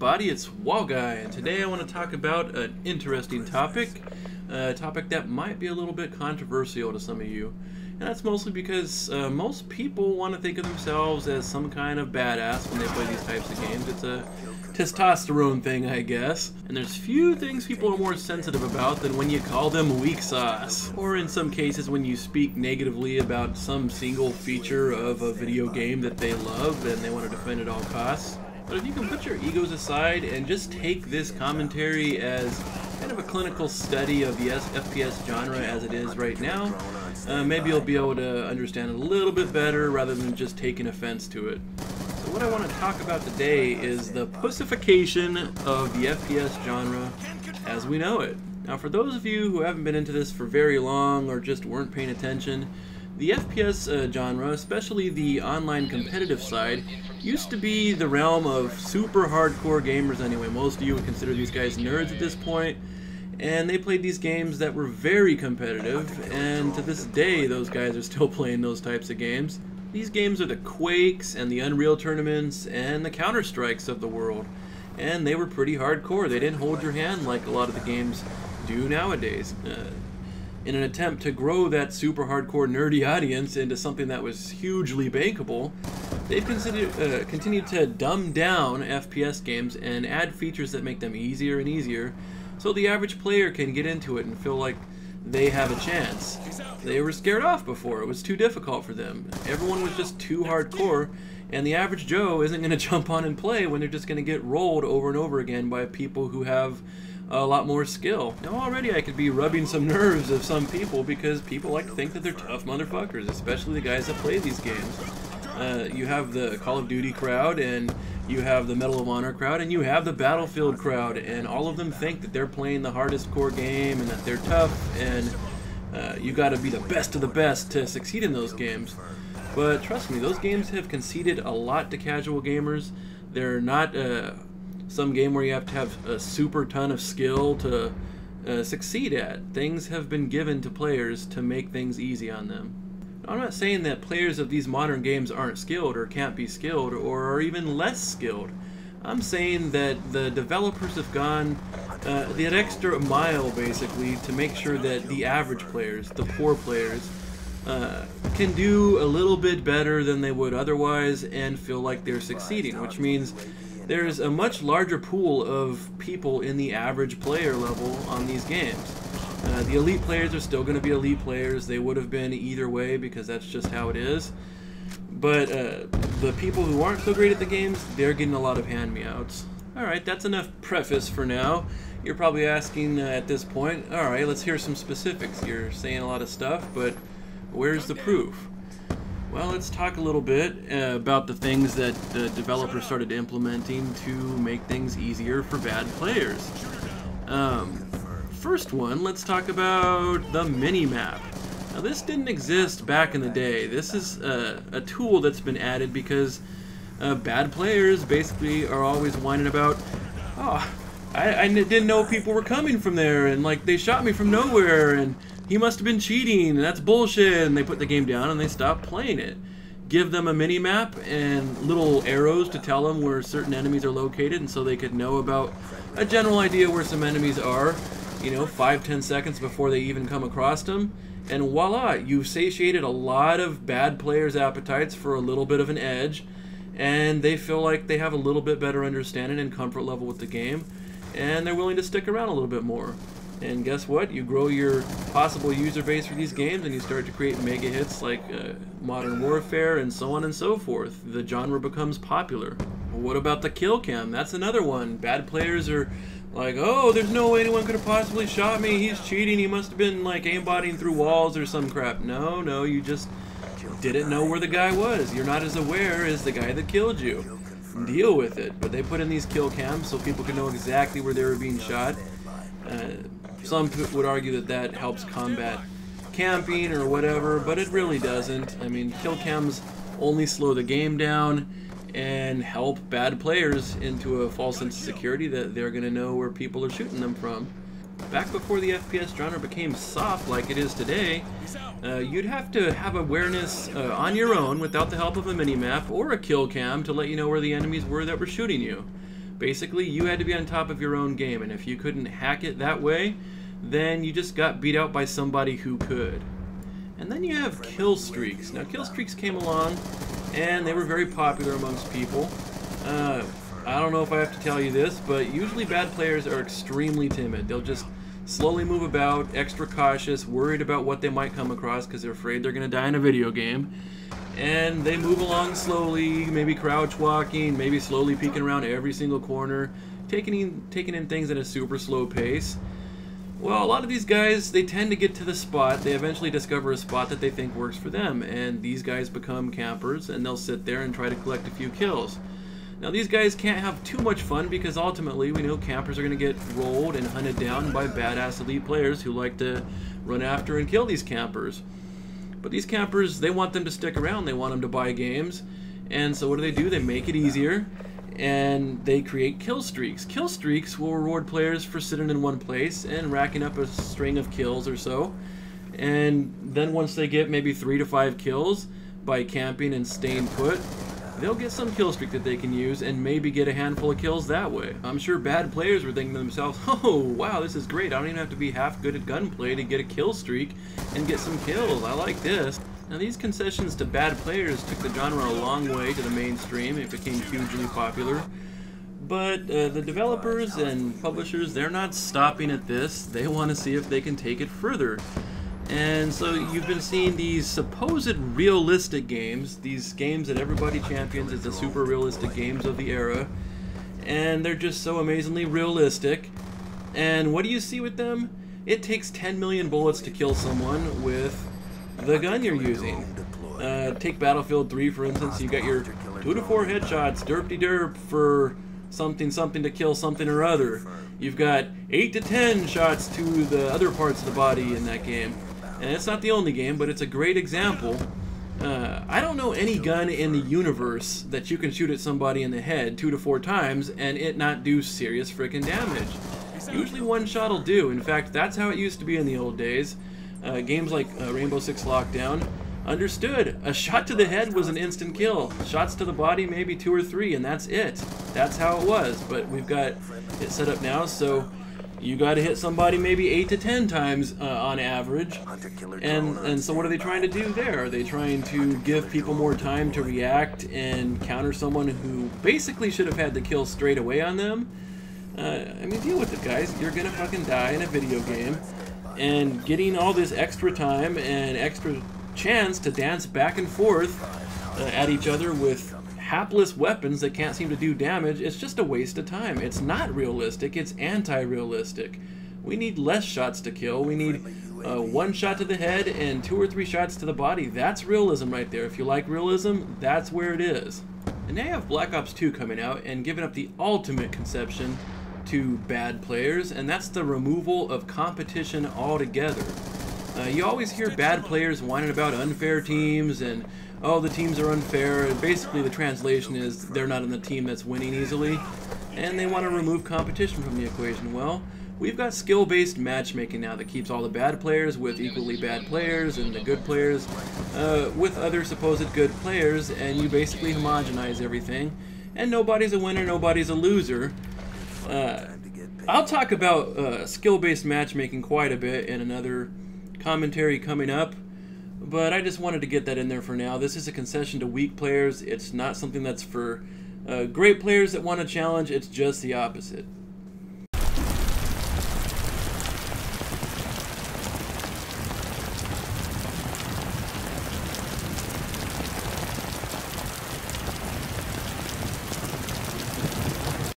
everybody, it's Wallguy, and today I want to talk about an interesting topic, a topic that might be a little bit controversial to some of you. And that's mostly because most people want to think of themselves as some kind of badass when they play these types of games. It's a testosterone thing, I guess. And there's few things people are more sensitive about than when you call them weak sauce. Or in some cases when you speak negatively about some single feature of a video game that they love and they want to defend at all costs. But if you can put your egos aside and just take this commentary as kind of a clinical study of the FPS genre as it is right now, maybe you'll be able to understand it a little bit better rather than just taking offense to it. So what I want to talk about today is the pussification of the FPS genre as we know it. Now for those of you who haven't been into this for very long or just weren't paying attention, the FPS genre, especially the online competitive side, used to be the realm of super hardcore gamers anyway. Most of you would consider these guys nerds at this point, and they played these games that were very competitive, and to this day those guys are still playing those types of games. These games are the Quakes and the Unreal Tournaments and the Counter-Strikes of the world, and they were pretty hardcore. They didn't hold your hand like a lot of the games do nowadays. In an attempt to grow that super hardcore nerdy audience into something that was hugely bankable, they've continued to dumb down FPS games and add features that make them easier and easier so the average player can get into it and feel like they have a chance. They were scared off before. It was too difficult for them. Everyone was just too hardcore, and the average Joe isn't going to jump on and play when they're just going to get rolled over and over again by people who have a lot more skill. Now already I could be rubbing some nerves of some people because people like to think that they're tough motherfuckers, especially the guys that play these games. You have the Call of Duty crowd, and you have the Medal of Honor crowd, and you have the Battlefield crowd, and all of them think that they're playing the hardest core game and that they're tough, and you gotta be the best of the best to succeed in those games. But trust me, those games have conceded a lot to casual gamers. They're not some game where you have to have a super ton of skill to succeed at. Things have been given to players to make things easy on them. Now, I'm not saying that players of these modern games aren't skilled or can't be skilled or are even less skilled. I'm saying that the developers have gone that extra mile basically to make sure that the average players, the poor players, can do a little bit better than they would otherwise and feel like they're succeeding, which means there's a much larger pool of people in the average player level on these games. The elite players are still going to be elite players. They would have been either way because that's just how it is. But the people who aren't so great at the games, they're getting a lot of hand-me-outs. Alright, that's enough preface for now. You're probably asking at this point, alright, let's hear some specifics. You're saying a lot of stuff, but where's the proof? Well, let's talk a little bit about the things that the developers started implementing to make things easier for bad players. First one, let's talk about the mini-map. Now this didn't exist back in the day. This is a tool that's been added because bad players basically are always whining about, oh, I didn't know people were coming from there, and like they shot me from nowhere, and he must have been cheating, and that's bullshit, and they put the game down and they stop playing it. Give them a mini-map and little arrows to tell them where certain enemies are located, and so they could know about a general idea where some enemies are, you know, 5-10 seconds before they even come across them, and voila, you've satiated a lot of bad players' appetites for a little bit of an edge, and they feel like they have a little bit better understanding and comfort level with the game, and they're willing to stick around a little bit more. And guess what? You grow your possible user base for these games and you start to create mega hits like Modern Warfare and so on and so forth. The genre becomes popular. Well, what about the kill cam? That's another one. Bad players are like, oh, there's no way anyone could have possibly shot me. He's cheating. He must have been like aimbotting through walls or some crap. No, you just didn't know where the guy was. You're not as aware as the guy that killed you. Deal with it. But they put in these kill cams so people can know exactly where they were being shot. Some would argue that that helps combat camping or whatever, but it really doesn't. I mean, kill cams only slow the game down and help bad players into a false sense of security that they're going to know where people are shooting them from. Back before the FPS genre became soft like it is today, you'd have to have awareness on your own without the help of a minimap or a kill cam to let you know where the enemies were that were shooting you. Basically, you had to be on top of your own game, and if you couldn't hack it that way, then you just got beat out by somebody who could. And then you have kill streaks. Now, kill streaks came along, and they were very popular amongst people. I don't know if I have to tell you this, but usually bad players are extremely timid. They'll just slowly move about, extra cautious, worried about what they might come across because they're afraid they're going to die in a video game. And they move along slowly, maybe crouch walking, maybe slowly peeking around every single corner, taking in things at a super slow pace. Well, a lot of these guys, they tend to get to the spot. They eventually discover a spot that they think works for them, and these guys become campers, and they'll sit there and try to collect a few kills. Now, these guys can't have too much fun because ultimately we know campers are going to get rolled and hunted down by badass elite players who like to run after and kill these campers. But these campers, they want them to stick around. They want them to buy games. And so what do? They make it easier, and they create kill streaks. Kill streaks will reward players for sitting in one place and racking up a string of kills or so. And then once they get maybe 3 to 5 kills by camping and staying put, they'll get some kill streak that they can use and maybe get a handful of kills that way. I'm sure bad players were thinking to themselves, oh wow, this is great, I don't even have to be half good at gunplay to get a kill streak and get some kills, I like this. Now these concessions to bad players took the genre a long way to the mainstream. It became hugely popular. But the developers and publishers, they're not stopping at this. They want to see if they can take it further. And so you've been seeing these supposed realistic games, these games that everybody champions as the super realistic games of the era, and they're just so amazingly realistic. And what do you see with them? It takes 10 million bullets to kill someone with the gun you're using. Take Battlefield 3 for instance, you got your 2 to 4 headshots, derp for something to kill something or other. You've got 8 to 10 shots to the other parts of the body in that game. And it's not the only game, but it's a great example. I don't know any gun in the universe that you can shoot at somebody in the head 2 to 4 times and it not do serious frickin' damage. Usually one shot will do. In fact, that's how it used to be in the old days. Games like Rainbow Six Lockdown understood. A shot to the head was an instant kill. Shots to the body, maybe 2 or 3, and that's it. That's how it was. But we've got it set up now, so you got to hit somebody maybe 8 to 10 times on average. And so what are they trying to do there? Are they trying to give people more time to react and counter someone who basically should have had the kill straight away on them? I mean, deal with it, guys. You're gonna fucking die in a video game. And getting all this extra time and extra chance to dance back and forth at each other with hapless weapons that can't seem to do damage, it's just a waste of time. It's not realistic, it's anti-realistic. We need less shots to kill. We need 1 shot to the head and 2 or 3 shots to the body. That's realism right there. If you like realism, that's where it is. And now you have Black Ops 2 coming out and giving up the ultimate conception to bad players, and that's the removal of competition altogether. You always hear bad players whining about unfair teams and, oh, the teams are unfair. And basically the translation is they're not in the team that's winning easily, and they want to remove competition from the equation. Well, we've got skill-based matchmaking now that keeps all the bad players with equally bad players and the good players with other supposed good players, and you basically homogenize everything, and nobody's a winner, nobody's a loser. I'll talk about skill-based matchmaking quite a bit in another commentary coming up, but I just wanted to get that in there for now. This is a concession to weak players. It's not something that's for great players that want to challenge. It's just the opposite.